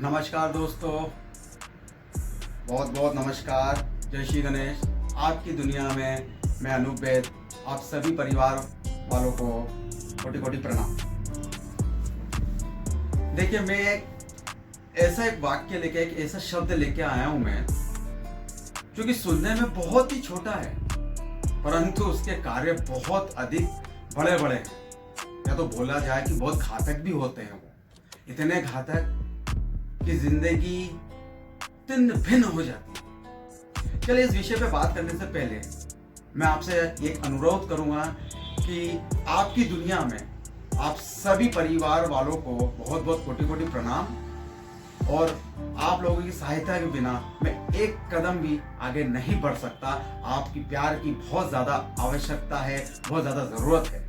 नमस्कार दोस्तों, बहुत बहुत नमस्कार। जय श्री गणेश। आपकी दुनिया में मैं अनूप वैद आप सभी परिवार वालों को कोटि कोटि प्रणाम। देखिए, मैं एक वाक्य लेके, एक ऐसा शब्द लेके आया हूं मैं, जो कि सुनने में बहुत ही छोटा है परंतु उसके कार्य बहुत अधिक बड़े बड़े हैं। या तो बोला जाए कि बहुत घातक भी होते हैं। वो इतने घातक कि जिंदगी तिन्न भिन्न हो जाती है। चलिए, इस विषय पे बात करने से पहले मैं आपसे एक अनुरोध करूंगा कि आपकी दुनिया में आप सभी परिवार वालों को बहुत बहुत कोटि कोटि प्रणाम। और आप लोगों की सहायता के बिना मैं एक कदम भी आगे नहीं बढ़ सकता। आपकी प्यार की बहुत ज्यादा आवश्यकता है, बहुत ज्यादा जरूरत है।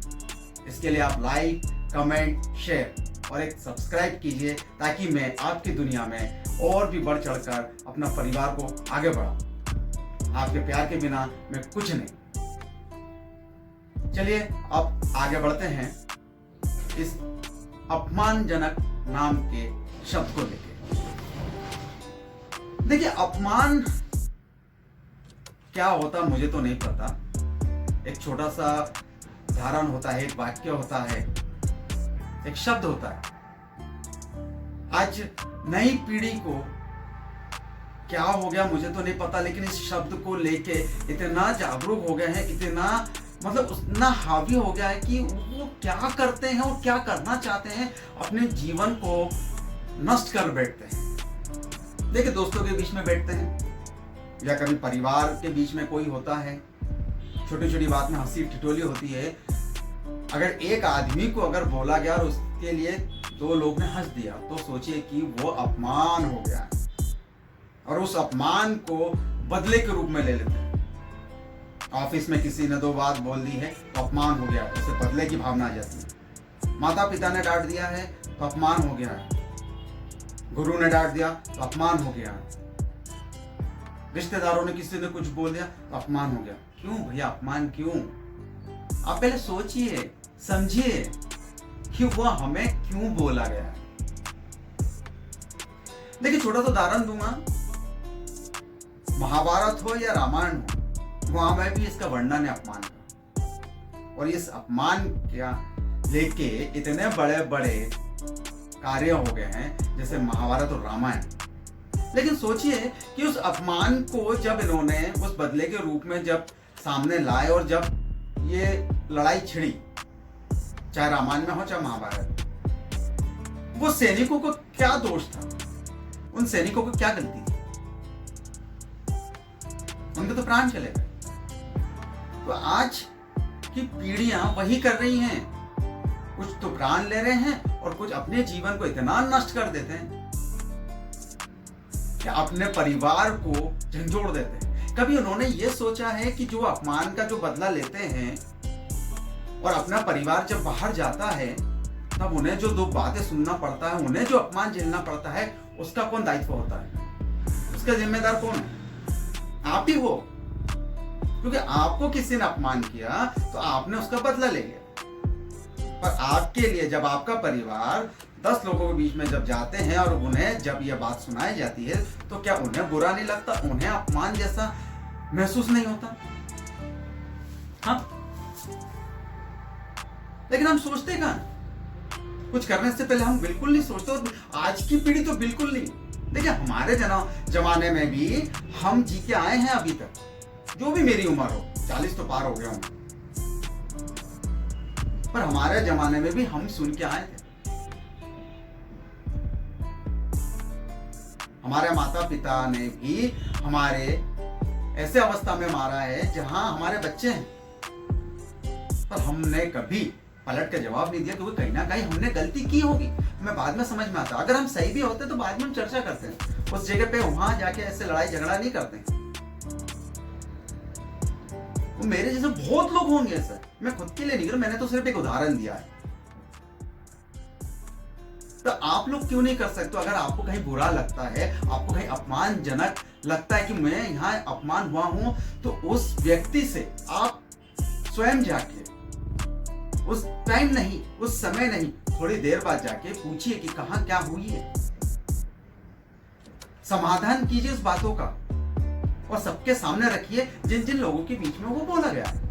इसके लिए आप लाइक, कमेंट, शेयर और एक सब्सक्राइब कीजिए ताकि मैं आपकी दुनिया में और भी बढ़ चढ़कर अपना परिवार को आगे बढ़ाऊं। आपके प्यार के बिना मैं कुछ नहीं। चलिए, अब आगे बढ़ते हैं इस अपमानजनक नाम के शब्द को लेकर। देखिए, अपमान क्या होता मुझे तो नहीं पता। एक छोटा सा उदाहरण होता है, एक वाक्य होता है, एक शब्द होता है। आज नई पीढ़ी को क्या हो गया मुझे तो नहीं पता, लेकिन इस शब्द को लेके इतना जागरूक हो गए हैं, इतना हावी हो गया है कि वो क्या करते हैं और क्या करना चाहते हैं, अपने जीवन को नष्ट कर बैठते हैं। देखिए, दोस्तों के बीच में बैठते हैं या कभी परिवार के बीच में कोई होता है, छोटी छोटी बात में हंसी ठिठोली होती है। अगर एक आदमी को अगर बोला गया और उसके लिए दो लोग ने हंस दिया तो सोचिए कि वो अपमान हो गया है, और उस अपमान को बदले के रूप में ले लेते हैं। ऑफिस में किसी ने दो बात बोल दी है तो अपमान हो गया, उसे बदले की भावना आ जाती है। माता पिता ने डांट दिया है तो अपमान हो गया है, गुरु ने डांट दिया तो अपमान हो गया, रिश्तेदारों ने किसी ने कुछ बोल दिया तो अपमान हो गया। क्यों भैया, अपमान क्यों? आप पहले सोचिए, समझिए कि वो हमें क्यों बोला गया है। देखिए, छोटा सा उदाहरण दूंगा। महाभारत हो या रामायण हो, वहां में भी इसका वर्णन है अपमान का। और इस अपमान क्या लेके इतने बड़े बड़े कार्य हो गए हैं जैसे महाभारत और रामायण। लेकिन सोचिए कि उस अपमान को जब इन्होंने उस बदले के रूप में जब सामने लाए और जब ये लड़ाई छिड़ी, चाहे रामायण में हो चाहे महाभारत, वो सैनिकों को क्या दोष था? उन सैनिकों को क्या गलती थी? उनके तो प्राण चले गए। तो आज की पीढ़ियां वही कर रही हैं, कुछ तो प्राण ले रहे हैं और कुछ अपने जीवन को इतना नष्ट कर देते हैं कि अपने परिवार को झंझोड़ देते हैं। कभी उन्होंने ये सोचा है कि जो अपमान का जो बदला लेते हैं और अपना परिवार जब बाहर जाता है तब उन्हें जो दो बातें सुनना पड़ता है, उन्हें जो अपमान झेलना पड़ता है, उसका कौन दायित्व होता है? उसका जिम्मेदार कौन है? आप ही हो। क्योंकि आपको किसी ने अपमान किया तो आपने उसका बदला ले लिया। पर आपके लिए जब आपका परिवार 10 लोगों के बीच में जब जाते हैं और उन्हें जब यह बात सुनाई जाती है तो क्या उन्हें बुरा नहीं लगता? उन्हें अपमान जैसा महसूस नहीं होता? हाँ, लेकिन हम सोचते कहाँ? कुछ करने से पहले हम बिल्कुल नहीं सोचते। और आज की पीढ़ी तो बिल्कुल नहीं। देखिए, हमारे जमाने में भी हम जी के आए हैं अभी तक, जो भी मेरी उम्र हो, 40 तो पार हो गया हूं, पर हमारे जमाने में भी हम सुन के आए थे। हमारे माता पिता ने भी हमारे ऐसे अवस्था में मारा है जहां हमारे बच्चे हैं, पर हमने कभी पलट के जवाब नहीं दिया क्योंकि कहीं ना कहीं हमने गलती की होगी। हमें बाद में समझ में आता। अगर हम सही भी होते तो बाद में हम चर्चा करते हैं, उस जगह पे वहां जाके ऐसे लड़ाई झगड़ा नहीं करते। वो मेरे जैसे बहुत लोग होंगे ऐसे, मैं खुद के लिए नहीं कर, मैंने तो सिर्फ एक उदाहरण दिया है। तो आप लोग क्यों नहीं कर सकते? अगर आपको कहीं बुरा लगता है, आपको कहीं अपमानजनक लगता है कि मैं यहाँ अपमान हुआ हूं, तो उस व्यक्ति से आप स्वयं जाके उस टाइम नहीं, उस समय नहीं, थोड़ी देर बाद जाके पूछिए कि कहाँ क्या हुई है। समाधान कीजिए उस बातों का और सबके सामने रखिए जिन जिन लोगों के बीच में वो बोला गया है।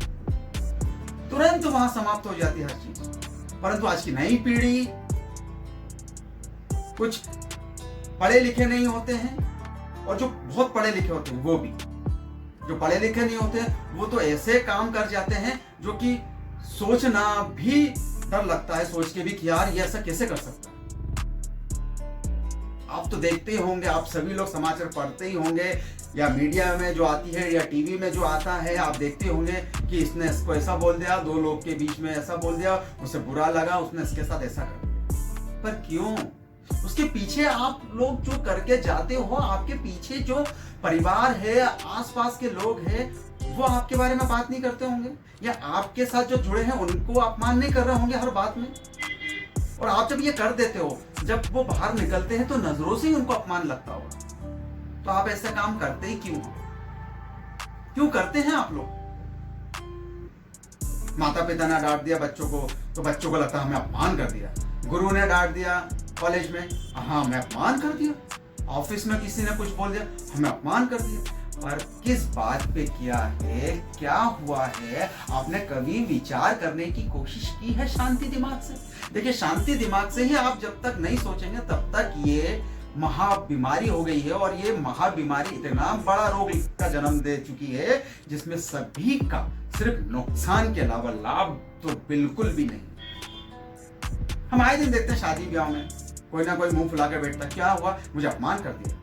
तुरंत वहां समाप्त हो जाती है हर चीज। परंतु आज की नई पीढ़ी, कुछ पढ़े लिखे नहीं होते हैं और जो बहुत पढ़े लिखे होते हैं वो भी, जो पढ़े लिखे नहीं होते हैं वो तो ऐसे काम कर जाते हैं जो कि सोचना भी डर लगता है, सोच के भी कि यार ये ऐसा कैसे कर सकता है। आप तो देखते ही होंगे, आप सभी लोग समाचार पढ़ते ही होंगे या मीडिया में जो आती है या टीवी में जो आता है, आप देखते होंगे कि इसने इसको ऐसा बोल दिया, दो लोग के बीच में ऐसा बोल दिया, उसे बुरा लगा, उसने इसके साथ ऐसा कर दिया। पर क्यों? उसके पीछे आप लोग जो करके जाते हो, आपके पीछे जो परिवार है, आसपास के लोग हैं, वो आपके बारे में बात नहीं करते होंगे या आपके साथ जो जुड़े हैं उनको अपमान नहीं कर रहे होंगे हर बात में। और आप जब ये कर देते हो, जब वो बाहर निकलते हैं तो नजरों से ही उनको अपमान लगता होगा। तो आप ऐसा काम करते ही क्यों करते हैं आप लोग? माता पिता ने डांट दिया बच्चों को तो बच्चों को लगता है हमें अपमान कर दिया। गुरु ने डांट दिया कॉलेज में, हाँ हमें अपमान कर दिया। ऑफिस में किसी ने कुछ बोल दिया, हमें अपमान कर दिया। और किस बात पे किया है, क्या हुआ है, आपने कभी विचार करने की कोशिश की है शांति दिमाग से? देखिए, शांति दिमाग से ही आप जब तक नहीं सोचेंगे तब तक ये महा बीमारी हो गई है। और ये महा बीमारी इतना बड़ा रोग का जन्म दे चुकी है जिसमें सभी का सिर्फ नुकसान के अलावा लाभ तो बिल्कुल भी नहीं। हम आए दिन देखते हैं शादी ब्याह में कोई ना कोई मुंह फुला के बैठता, क्या हुआ, मुझे अपमान कर दिया।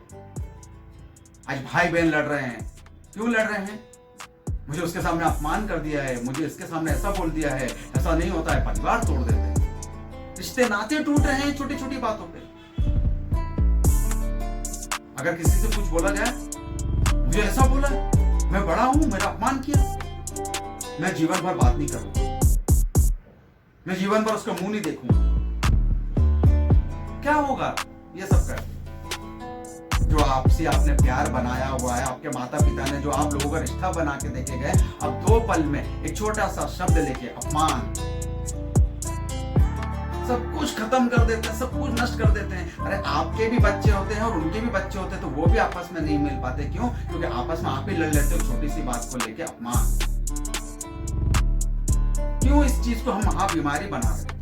आज भाई बहन लड़ रहे हैं, क्यों लड़ रहे हैं? मुझे उसके सामने अपमान कर दिया है, मुझे इसके सामने ऐसा बोल दिया है। ऐसा नहीं होता है, परिवार तोड़ देते हैं, रिश्ते नाते टूट रहे हैं छोटी छोटी बातों पे। अगर किसी से कुछ बोला जाए, मुझे ऐसा बोला, मैं बड़ा हूं, मेरा अपमान किया, मैं जीवन भर बात नहीं करूंगा, मैं जीवन भर उसका मुंह नहीं देखूंगा। क्या होगा ये सब कर? जो आपसे आपने प्यार बनाया हुआ है, आपके माता पिता ने जो आप लोगों का रिश्ता बना के देखे गए, अब 2 पल में एक छोटा सा शब्द लेके अपमान, सब कुछ खत्म कर देते हैं, सब कुछ नष्ट कर देते हैं। अरे आपके भी बच्चे होते हैं और उनके भी बच्चे होते हैं, तो वो भी आपस में नहीं मिल पाते। क्यों? क्योंकि आपस में आप ही लड़ लेते हो छोटी सी बात को लेके, अपमान। क्यों इस चीज को हम महाबीमारी बना रहे?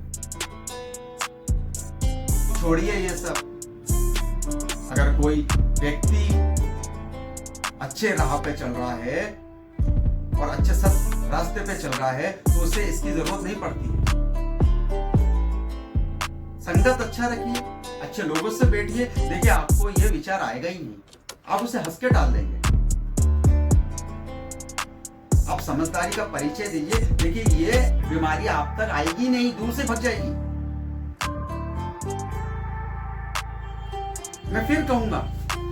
छोड़िए ये सब। अगर कोई व्यक्ति अच्छे राह पे चल रहा है और अच्छे सत रास्ते पे चल रहा है तो उसे इसकी जरूरत नहीं पड़ती है। संगत अच्छा रखिए, अच्छे लोगों से बैठिए, देखिए आपको यह विचार आएगा ही नहीं, आप उसे हंस के डाल देंगे। आप समझदारी का परिचय दीजिए, देखिए ये बीमारी आप तक आएगी नहीं, दूर से भग जाएगी। मैं फिर कहूंगा,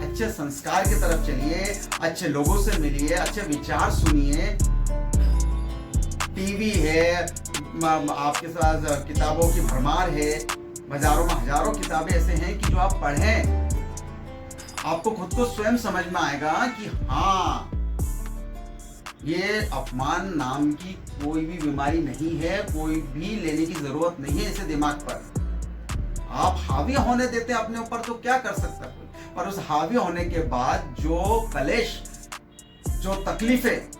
अच्छे संस्कार की तरफ चलिए, अच्छे लोगों से मिलिए, अच्छे विचार सुनिए। टीवी है, आपके साथ किताबों की भरमार है, बाजारों में हजारों किताबें ऐसे हैं कि जो आप पढ़ें, आपको खुद को स्वयं समझ में आएगा कि हाँ, ये अपमान नाम की कोई भी बीमारी नहीं है, कोई भी लेने की जरूरत नहीं है इसे दिमाग पर। आप हावी होने देते हैं अपने ऊपर तो क्या कर सकता कोई, पर उस हावी होने के बाद जो कलेश, जो तकलीफें,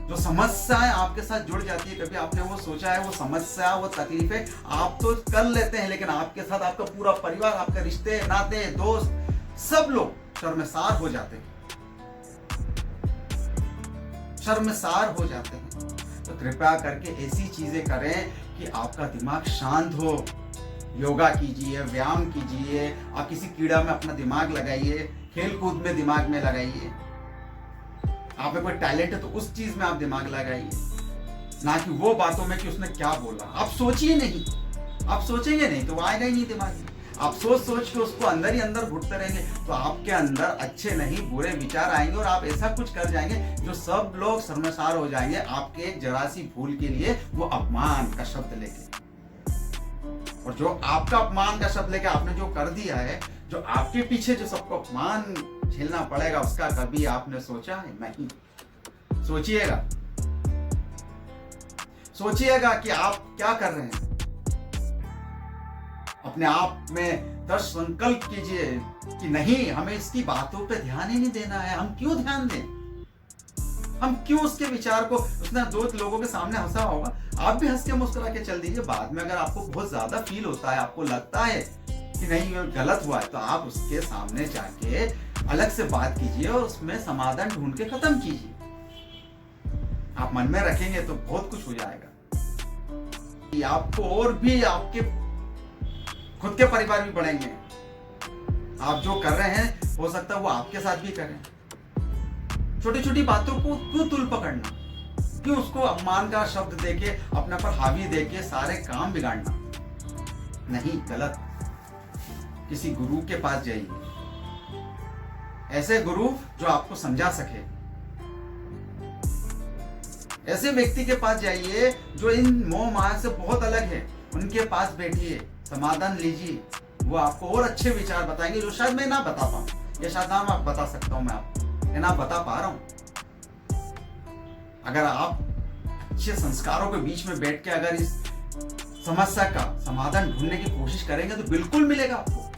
जो समस्याएं आपके साथ जुड़ जाती है, कभी आपने वो सोचा है वो समस्या, वो तकलीफें आप तो कर लेते हैं, लेकिन आपके साथ आपका पूरा परिवार, आपके रिश्ते नाते, दोस्त, सब लोग शर्मसार हो जाते हैं, शर्मसार हो जाते हैं। तो कृपया करके ऐसी चीजें करें कि आपका दिमाग शांत हो। योगा कीजिए, व्यायाम कीजिए, आप किसी कीड़ा में अपना दिमाग लगाइए, खेल कूद में दिमाग में लगाइए। आप में कोई टैलेंट है तो उस चीज में आप दिमाग लगाइए, ना कि वो बातों में कि उसने क्या बोला। आप सोचिए नहीं, आप सोचेंगे नहीं तो वो आएगा ही नहीं दिमाग में। आप सोच के उसको अंदर ही अंदर घुटते रहेंगे तो आपके अंदर अच्छे नहीं बुरे विचार आएंगे और आप ऐसा कुछ कर जाएंगे जो सब लोग शर्मसार हो जाएंगे आपके एक जरा सी भूल के लिए, वो अपमान का शब्द लेके। और जो आपका अपमान का शब्द लेके आपने जो कर दिया है, जो आपके पीछे जो सबको अपमान झेलना पड़ेगा, उसका कभी आपने सोचा है? नहीं। सोचिएगा, सोचिएगा कि आप क्या कर रहे हैं। अपने आप में दृढ़ संकल्प कीजिए कि नहीं, हमें इसकी बातों पे ध्यान ही नहीं देना है। हम क्यों ध्यान दें? हम क्यों उसके विचार को, उसने 2 लोगों के सामने हंसा होगा, आप भी हंस के मुस्कुरा के चल दीजिए। बाद में अगर आपको बहुत ज्यादा फील होता है, आपको लगता है कि नहीं ये गलत हुआ है, तो आप उसके सामने जाके अलग से बात कीजिए और उसमें समाधान ढूंढ के खत्म कीजिए। आप मन में रखेंगे तो बहुत कुछ हो जाएगा कि आपको और भी, आपके खुद के परिवार भी बढ़ेंगे। आप जो कर रहे हैं हो सकता है वो आपके साथ भी करें। छोटी छोटी बातों को क्यों तुल पकड़ना, क्यों उसको अपमान का शब्द देके, अपने पर हावी देके सारे काम बिगाड़ना? नहीं, गलत। किसी गुरु के पास जाइए, ऐसे गुरु जो आपको समझा सके। ऐसे व्यक्ति के पास जाइए जो इन मोह माया से बहुत अलग है, उनके पास बैठिए, समाधान लीजिए। वो आपको और अच्छे विचार बताएंगे जो शायद मैं ना बता पाऊं, या शायद ना मैं बता सकता हूं, मैं आपको ना बता पा रहा हूं। अगर आप अच्छे संस्कारों के बीच में बैठ के अगर इस समस्या का समाधान ढूंढने की कोशिश करेंगे तो बिल्कुल मिलेगा आपको।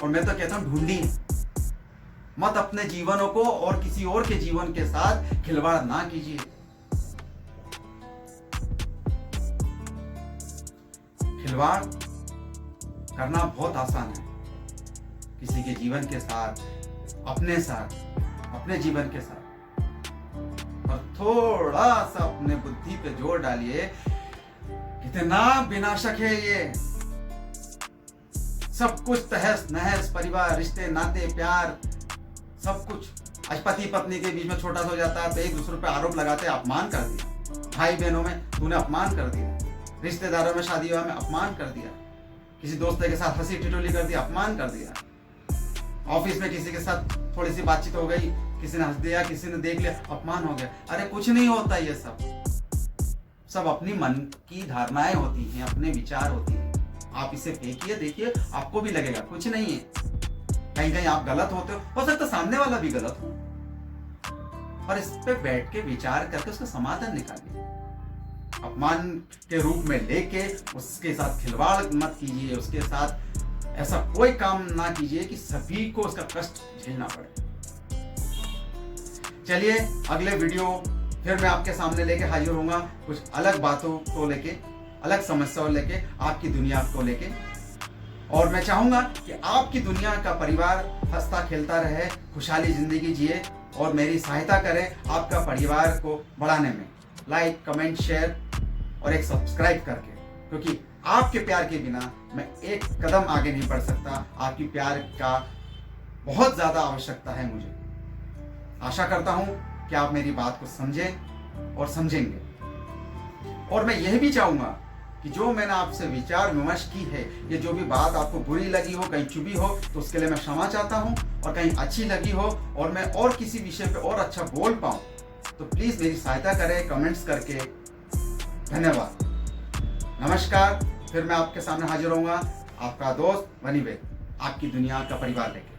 और मैं तो कहता हूं, ढूंढिए मत। अपने जीवनों को और किसी और के जीवन के साथ खिलवाड़ ना कीजिए। खिलवाड़ करना बहुत आसान है, किसी के जीवन के साथ, अपने साथ, अपने जीवन के साथ। और थोड़ा सा अपने बुद्धि पे जोर डालिए, कितना विनाशक है ये। सब कुछ तहस नहस, परिवार, रिश्ते, नाते, प्यार, सब कुछ। आज पति पत्नी के बीच में छोटा सा हो जाता है तो एक दूसरे पे आरोप लगाते हैं, अपमान कर दिया। भाई बहनों में तूने अपमान कर दिया, रिश्तेदारों में, शादी विवाह में अपमान कर दिया, किसी दोस्त के साथ हंसी ठिठोली कर दी, अपमान कर दिया। ऑफिस में किसी के साथ थोड़ी सी बातचीत हो गई, किसी ने हंस दिया, किसी ने देख लिया, अपमान हो गया। अरे कुछ नहीं होता, ये सब अपनी मन की धारणाएं होती हैं, अपने विचार होती हैं। आप इसे फेंकिए, देखिए आपको भी लगेगा कुछ नहीं है। कहीं कहीं आप गलत होते हो सकता है सामने वाला भी गलत हो, पर इस पे बैठ के विचार करके उसका समाधान निकालिए। अपमान के रूप में लेके उसके साथ खिलवाड़ मत कीजिए, उसके साथ ऐसा कोई काम ना कीजिए कि सभी को उसका कष्ट झेलना पड़े। चलिए अगले वीडियो फिर मैं आपके सामने लेके हाजिर होऊंगा, कुछ अलग बातों को लेके, अलग समस्याओं लेके, आपकी दुनिया को लेके। और मैं चाहूंगा कि आपकी दुनिया का परिवार हंसता खेलता रहे, खुशहाली जिंदगी जिए और मेरी सहायता करें आपका परिवार को बढ़ाने में। लाइक, कमेंट, शेयर और एक सब्सक्राइब करके, क्योंकि आपके प्यार के बिना मैं एक कदम आगे नहीं बढ़ सकता। आपकी प्यार का बहुत ज्यादा आवश्यकता है मुझे। आशा करता हूं कि आप मेरी बात को समझें और समझेंगे। और मैं यह भी चाहूंगा कि जो मैंने आपसे विचार विमर्श की है, ये जो भी बात आपको बुरी लगी हो, कहीं चुभी हो, तो उसके लिए मैं क्षमा चाहता हूं। और कहीं अच्छी लगी हो और मैं और किसी विषय पे और अच्छा बोल पाऊं तो प्लीज मेरी सहायता करें कमेंट्स करके। धन्यवाद, नमस्कार। फिर मैं आपके सामने हाजिर होऊंगा, आपका दोस्त वनी वेद, आपकी दुनिया का परिवार लेके।